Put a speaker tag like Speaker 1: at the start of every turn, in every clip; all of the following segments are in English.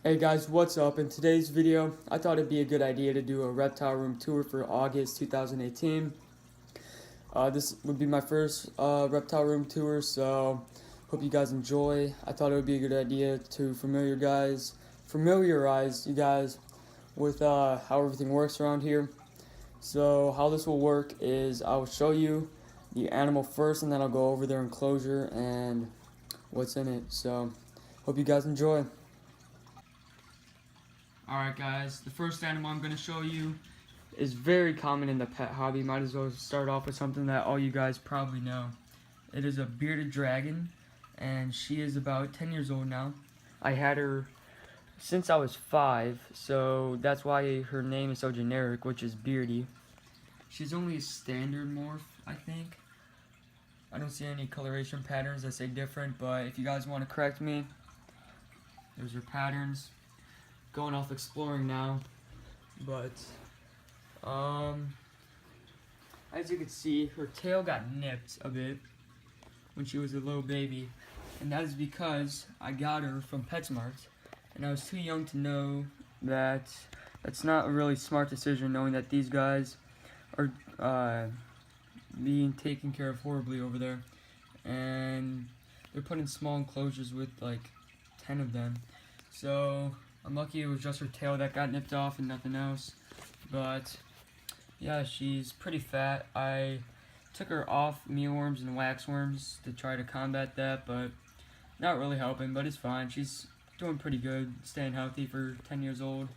Speaker 1: Hey guys, what's up? In today's video, I thought it'd be a good idea to do a reptile room tour for August 2018. This would be my first reptile room tour, so hope you guys enjoy. I thought it would be a good idea to familiarize you guys with how everything works around here. So how this will work is I will show you the animal first, and then I'll go over their enclosure and what's in it. So hope you guys enjoy. Alright guys, the first animal I'm going to show you is very common in the pet hobby. Might as well start off with something that all you guys probably know. It is a bearded dragon, and she is about 10 years old now. I had her since I was 5, so that's why her name is so generic, which is Beardy. She's only a standard morph, I think. I don't see any coloration patterns that say different, but if you guys want to correct me, there's her patterns. Going off exploring now, but as you can see, her tail got nipped a bit when she was a little baby, and that is because I got her from PetSmart, and I was too young to know that that's not a really smart decision, knowing that these guys are being taken care of horribly over there, and they're put in small enclosures with like 10 of them. So I'm lucky it was just her tail that got nipped off and nothing else. But yeah, she's pretty fat. I took her off mealworms and waxworms to try to combat that, but not really helping, but it's fine. She's doing pretty good, staying healthy for 10 years old.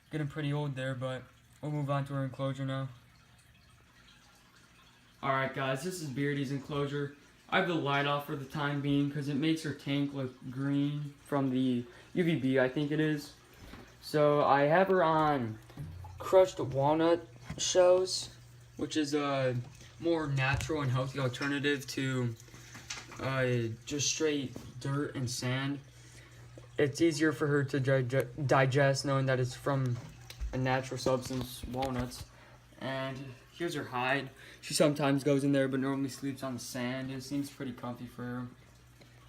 Speaker 1: Getting pretty old there, but we'll move on to her enclosure now. Alright guys, this is Beardy's enclosure. I have the light off for the time being because it makes her tank look green from the UVB, I think it is. So I have her on crushed walnut shells, which is a more natural and healthy alternative to just straight dirt and sand. It's easier for her to digest knowing that it's from a natural substance, walnuts. And here's her hide. She sometimes goes in there, but normally sleeps on the sand. It seems pretty comfy for her.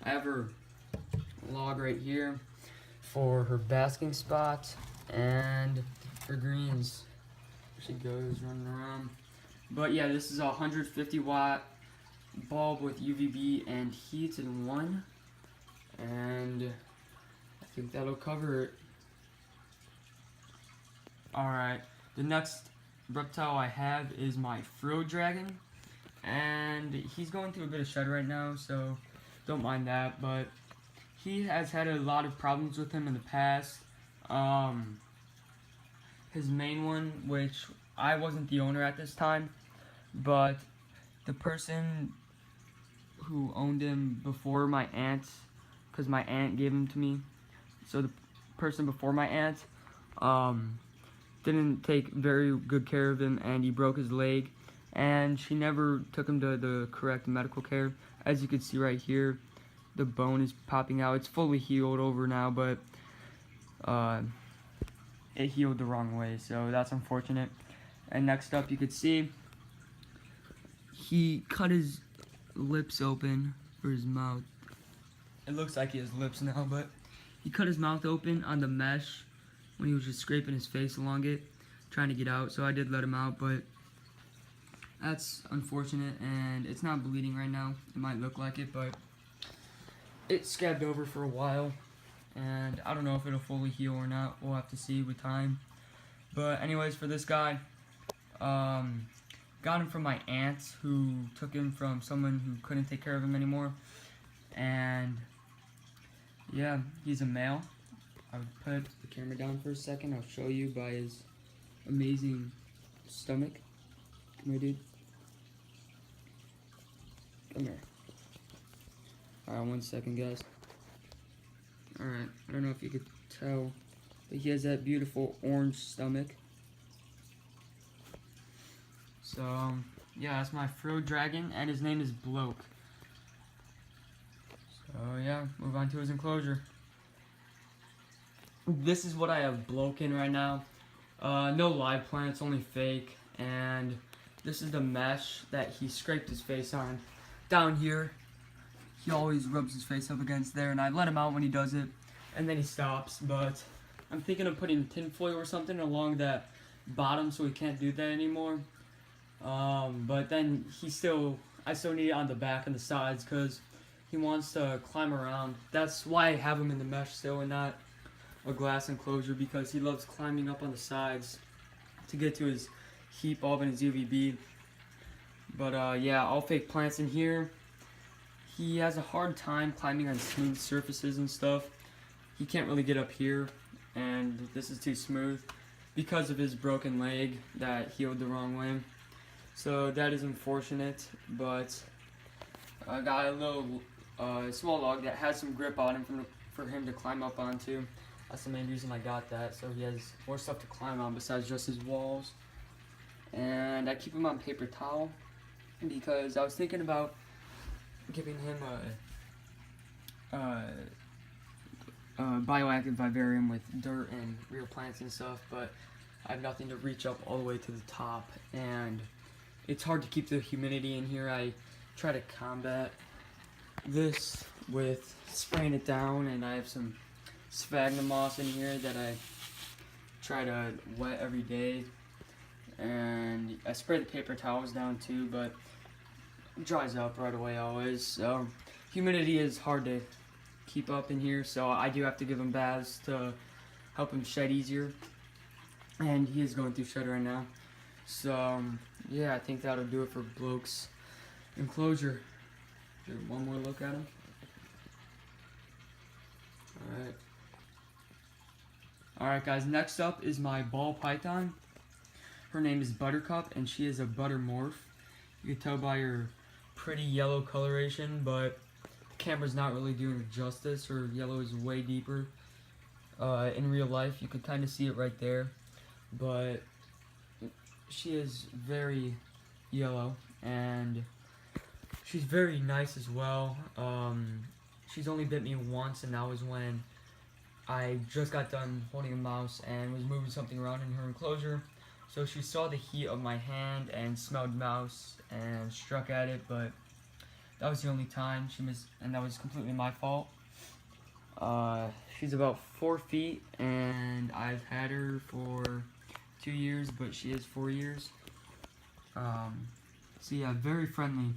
Speaker 1: I have her log right here for her basking spot and her greens. She goes running around. But yeah, this is a 150 watt bulb with UVB and heat in one. And I think that'll cover it. Alright, the next reptile I have is my frill dragon, and he's going through a bit of shed right now, so don't mind that, but he has had a lot of problems with him in the past. His main one, which I wasn't the owner at this time, but the person who owned him before my aunt, because my aunt gave him to me, so the person before my aunt didn't take very good care of him, and he broke his leg, and she never took him to the correct medical care. As you can see right here, the bone is popping out. It's fully healed over now, but it healed the wrong way, so that's unfortunate. And next up, you could see he cut his lips open, or his mouth. It looks like he has lips now, but he cut his mouth open on the mesh when he was just scraping his face along it, trying to get out. So I did let him out, but that's unfortunate, and it's not bleeding right now. It might look like it, but it scabbed over for a while, and I don't know if it'll fully heal or not. We'll have to see with time. But anyways, for this guy, got him from my aunt, who took him from someone who couldn't take care of him anymore. And yeah, he's a male. I would put the camera down for a second. I'll show you by his amazing stomach. Come here, dude. Come here. Alright, 1 second, guys. Alright, I don't know if you could tell, but he has that beautiful orange stomach. So, yeah, that's my frill dragon, and his name is Bloke. So, yeah, move on to his enclosure. This is what I have Bloke in right now. No live plants, only fake. And this is the mesh that he scraped his face on. Down here, he always rubs his face up against there, and I let him out when he does it. and then he stops. But I'm thinking of putting tinfoil or something along that bottom so he can't do that anymore. But then I still need it on the back and the sides because he wants to climb around. That's why I have him in the mesh still and not a glass enclosure, because he loves climbing up on the sides to get to his heat bulb and his UVB. But yeah, all fake plants in here. He has a hard time climbing on smooth surfaces and stuff. He can't really get up here, and this is too smooth because of his broken leg that healed the wrong way. So that is unfortunate, but I got a little small log that has some grip on him for him to climb up onto. That's the main reason I got that, so he has more stuff to climb on besides just his walls. And I keep him on paper towel because I was thinking about giving him a bioactive vivarium with dirt and real plants and stuff, but I have nothing to reach up all the way to the top, and it's hard to keep the humidity in here. I try to combat this with spraying it down, and I have some sphagnum moss in here that I try to wet every day, and I spray the paper towels down too, but it dries up right away always. So humidity is hard to keep up in here, so I do have to give him baths to help him shed easier, and he is going through shed right now. So yeah, I think that'll do it for Bloke's enclosure. One more look at him. Alright guys, next up is my ball python. Her name is Buttercup, and she is a butter morph. You can tell by her pretty yellow coloration, but the camera's not really doing it justice. Her yellow is way deeper. In real life, you can kind of see it right there, but she is very yellow, and she's very nice as well. She's only bit me once, and that was when I just got done holding a mouse and was moving something around in her enclosure. So she saw the heat of my hand and smelled mouse and struck at it, but that was the only time she missed, and that was completely my fault. She's about 4 feet, and I've had her for 2 years, but she is 4 years. So yeah, very friendly.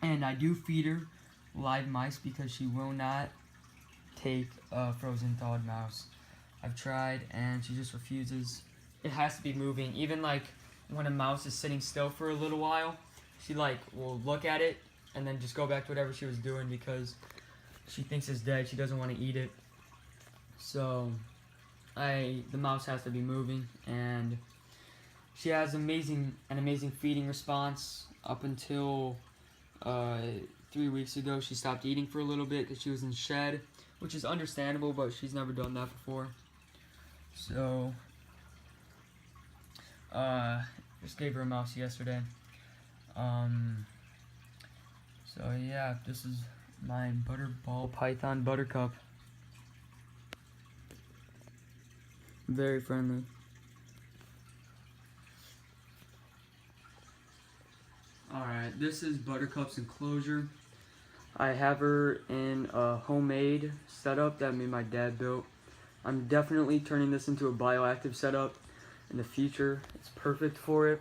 Speaker 1: And I do feed her live mice because she will not take a frozen thawed mouse. I've tried, and she just refuses. It has to be moving. Even like when a mouse is sitting still for a little while, she like will look at it and then just go back to whatever she was doing because she thinks it's dead. She doesn't want to eat it. So the mouse has to be moving, and she has an amazing feeding response up until 3 weeks ago. She stopped eating for a little bit because she was in shed, which is understandable, but she's never done that before. So just gave her a mouse yesterday. So yeah, this is my butterball python Buttercup. Very friendly. Alright, this is Buttercup's enclosure. I have her in a homemade setup that me and my dad built. I'm definitely turning this into a bioactive setup in the future. It's perfect for it.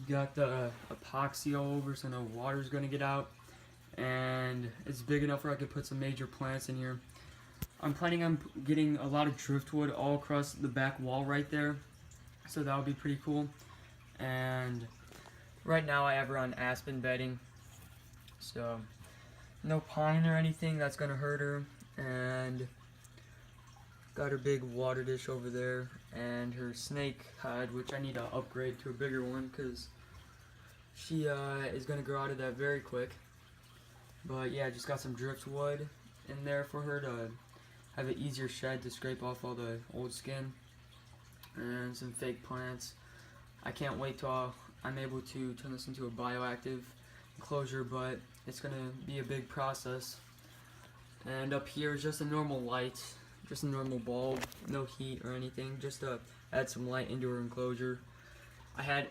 Speaker 1: Got the epoxy all over so no water's gonna get out, and it's big enough where I could put some major plants in here. I'm planning on getting a lot of driftwood all across the back wall right there, so that'll be pretty cool. And right now I have her on aspen bedding, so no pine or anything that's gonna hurt her. And got her big water dish over there, and her snake hide, which I need to upgrade to a bigger one because she is going to grow out of that very quick. But yeah, just got some driftwood in there for her to have an easier shed to scrape off all the old skin, and some fake plants. I can't wait till I'm able to turn this into a bioactive enclosure, but it's going to be a big process. And up here is just a normal light. Just a normal bulb, no heat or anything, just to add some light into her enclosure. I had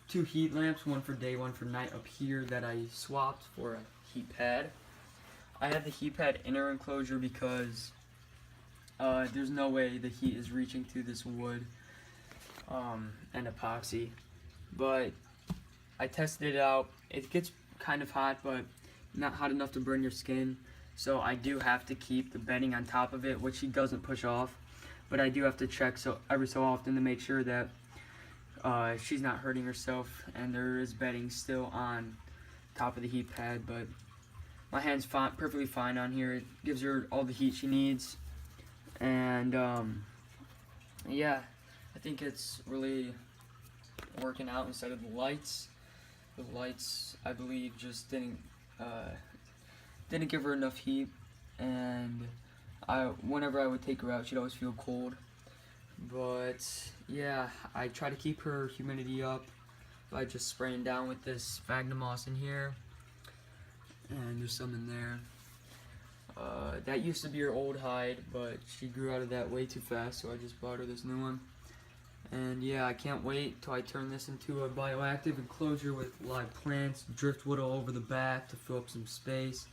Speaker 1: 2 heat lamps, one for day, one for night up here that I swapped for a heat pad. I had the heat pad in her enclosure because there's no way the heat is reaching through this wood and epoxy. But I tested it out. It gets kind of hot, but not hot enough to burn your skin. So I do have to keep the bedding on top of it, which she doesn't push off. But I do have to check every so often to make sure that she's not hurting herself, and there is bedding still on top of the heat pad. But my hand's perfectly fine on here. It gives her all the heat she needs, and yeah, I think it's really working out instead of the lights. The lights, I believe, just didn't give her enough heat, and whenever I would take her out, she'd always feel cold. But yeah, I try to keep her humidity up by just spraying down with this sphagnum moss in here, and there's some in there. That used to be her old hide, but she grew out of that way too fast, so I just bought her this new one. And yeah, I can't wait till I turn this into a bioactive enclosure with live plants, driftwood all over the back to fill up some space.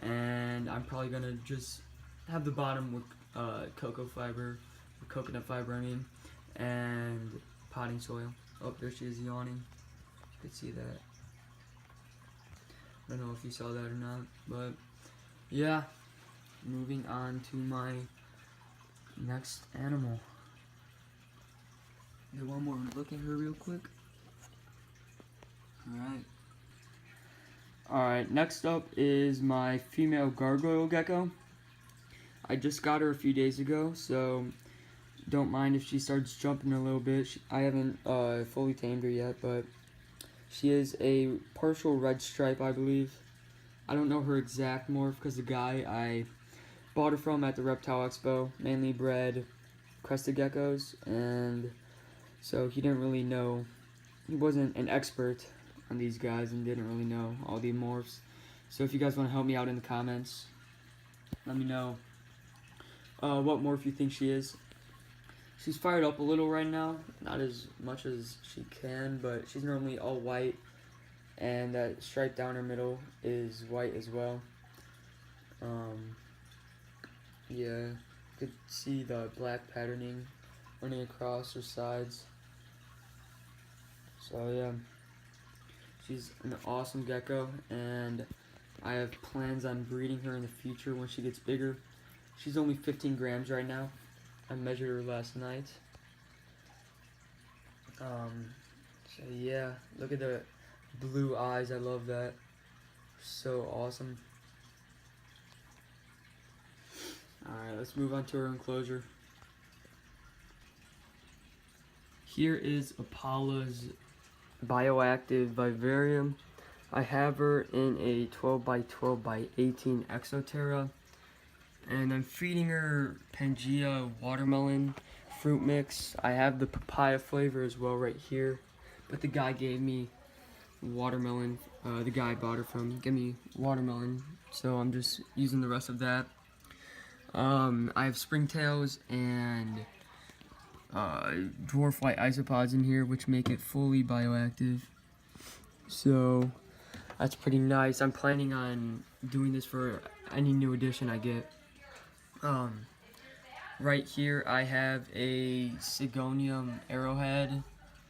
Speaker 1: And I'm probably gonna just have the bottom with coconut fiber, I mean, and potting soil. Oh, there she is yawning. You could see that. I don't know if you saw that or not, but yeah. Moving on to my next animal. Do one more look at her real quick. Alright, next up is my female gargoyle gecko. I just got her a few days ago, so don't mind if she starts jumping a little bit. I haven't fully tamed her yet, but she is a partial red stripe, I believe. I don't know her exact morph because the guy I bought her from at the Reptile Expo mainly bred crested geckos, and so he didn't really know. He wasn't an expert on these guys and didn't really know all the morphs. So if you guys want to help me out in the comments, let me know what morph you think she is. She's fired up a little right now, not as much as she can, but she's normally all white, and that stripe down her middle is white as well. Yeah, you could see the black patterning running across her sides. So yeah, she's an awesome gecko, and I have plans on breeding her in the future when she gets bigger. She's only 15 grams right now. I measured her last night. So yeah, look at the blue eyes. I love that. So awesome. Alright, let's move on to her enclosure. Here is Apollo's bioactive vivarium. I have her in a 12 by 12 by 18 Exoterra, and I'm feeding her Pangea watermelon fruit mix. I have the papaya flavor as well right here, but the guy gave me watermelon. The guy I bought her from gave me watermelon, so I'm just using the rest of that. I have springtails and dwarf white isopods in here, which make it fully bioactive. So that's pretty nice. I'm planning on doing this for any new addition I get. Right here I have a Sigonium arrowhead,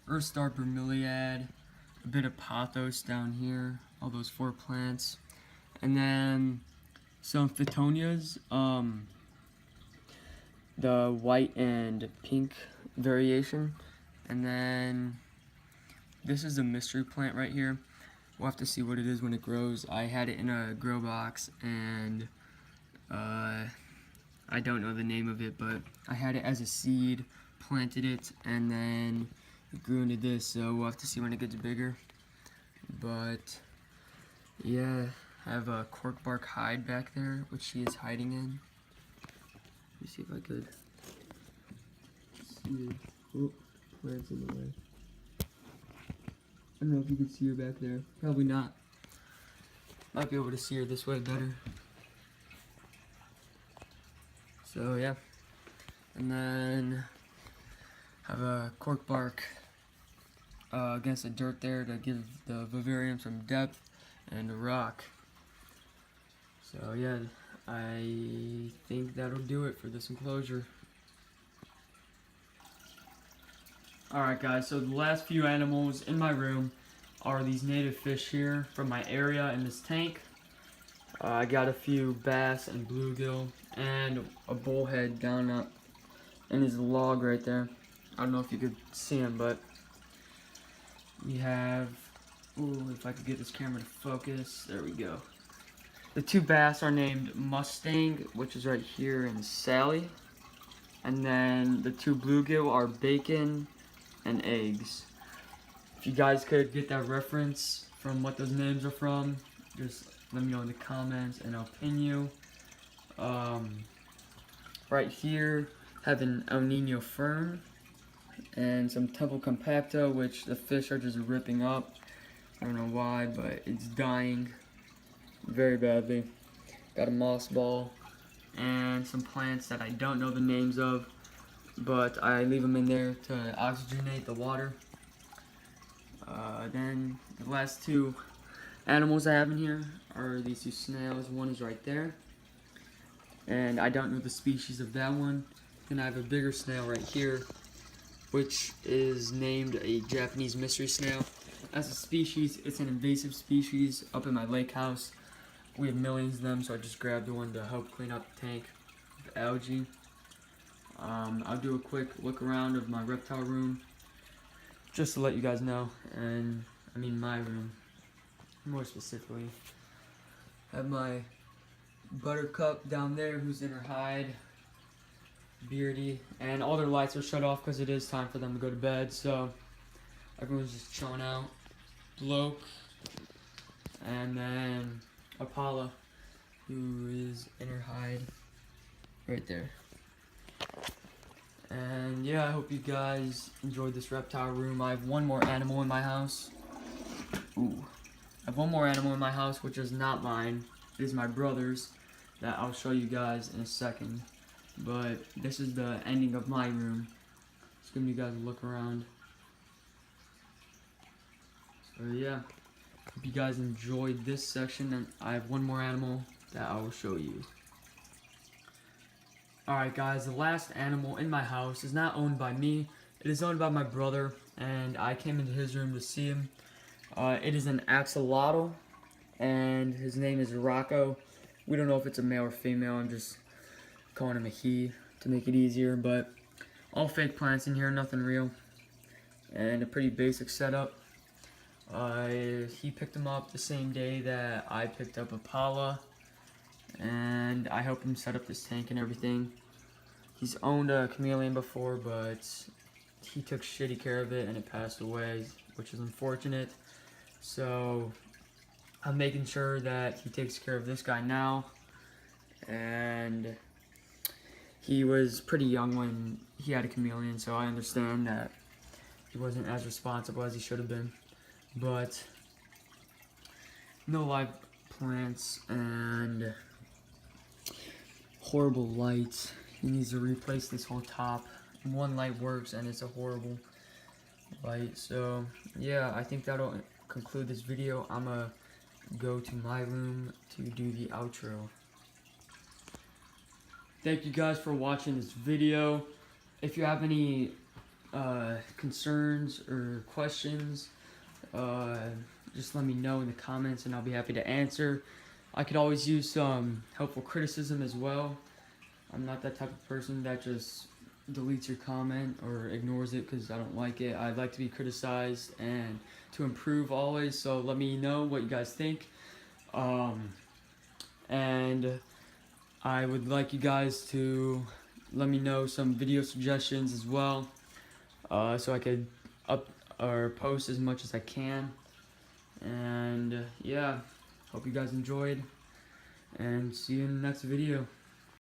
Speaker 1: Earthstar bromeliad, a bit of pothos down here, all those 4 plants, and then some Phytonias, the white and pink variation, and then this is a mystery plant right here. We'll have to see what it is when it grows. I had it in a grow box, and I don't know the name of it, but I had it as a seed, planted it, and then it grew into this, so we'll have to see when it gets bigger. But yeah, I have a cork bark hide back there, which she is hiding in. Let me see if I could see her. Oh, plant's in the way. I don't know if you can see her back there. Probably not. Might be able to see her this way better. So yeah. And then have a cork bark against the dirt there to give the vivarium some depth and a rock. So yeah, I think that'll do it for this enclosure. Alright guys, so the last few animals in my room are these native fish here from my area in this tank. I got a few bass and bluegill and a bullhead down up in his log right there. I don't know if you could see him, but we have, ooh, if I could get this camera to focus, there we go. The two bass are named Mustang, which is right here, and Sally. And then the two bluegill are Bacon and Eggs. If you guys could get that reference from what those names are from, just let me know in the comments and I'll pin you. Right here, have an El Nino fern and some Temple compacta, which the fish are just ripping up. I don't know why, but it's dying very badly. Got a moss ball and some plants that I don't know the names of, but I leave them in there to oxygenate the water. Then the last two animals I have in here are these two snails. One is right there, and I don't know the species of that one. Then I have a bigger snail right here, which is named a Japanese mystery snail. As a species, it's an invasive species up in my lake house. We have millions of them, so I just grabbed the one to help clean up the tank with algae. I'll do a quick look around of my reptile room, just to let you guys know, and I mean my room, more specifically. I have my Buttercup down there, who's in her hide, Beardy, and all their lights are shut off because it is time for them to go to bed, so everyone's just chilling out. Bloke, and then Apollo, who is in her hide, right there. And yeah, I hope you guys enjoyed this reptile room. I have one more animal in my house. Ooh. I have one more animal in my house, which is not mine. It is my brother's, that I'll show you guys in a second. But this is the ending of my room. Just giving you guys a look around. So yeah, hope you guys enjoyed this section, and I have one more animal that I will show you. Alright guys, the last animal in my house is not owned by me. It is owned by my brother, and I came into his room to see him. It is an axolotl, and his name is Rocco. We don't know if it's a male or female. I'm just calling him a he to make it easier, but all fake plants in here, nothing real, and a pretty basic setup. He picked him up the same day that I picked up Apollo, and I helped him set up this tank and everything. He's owned a chameleon before, but he took shitty care of it and it passed away, which is unfortunate. So I'm making sure that he takes care of this guy now. And he was pretty young when he had a chameleon, so I understand that he wasn't as responsible as he should have been. But no live plants and horrible lights. He needs to replace this whole top. One light works and it's a horrible light. So yeah, I think that'll conclude this video. I'm gonna go to my room to do the outro. Thank you guys for watching this video. If you have any concerns or questions, just let me know in the comments and I'll be happy to answer. I could always use some helpful criticism as well. I'm not that type of person that just deletes your comment or ignores it because I don't like it. I like to be criticized and to improve always, so let me know what you guys think. And I would like you guys to let me know some video suggestions as well, so I could up or post as much as I can. And yeah, hope you guys enjoyed, and see you in the next video.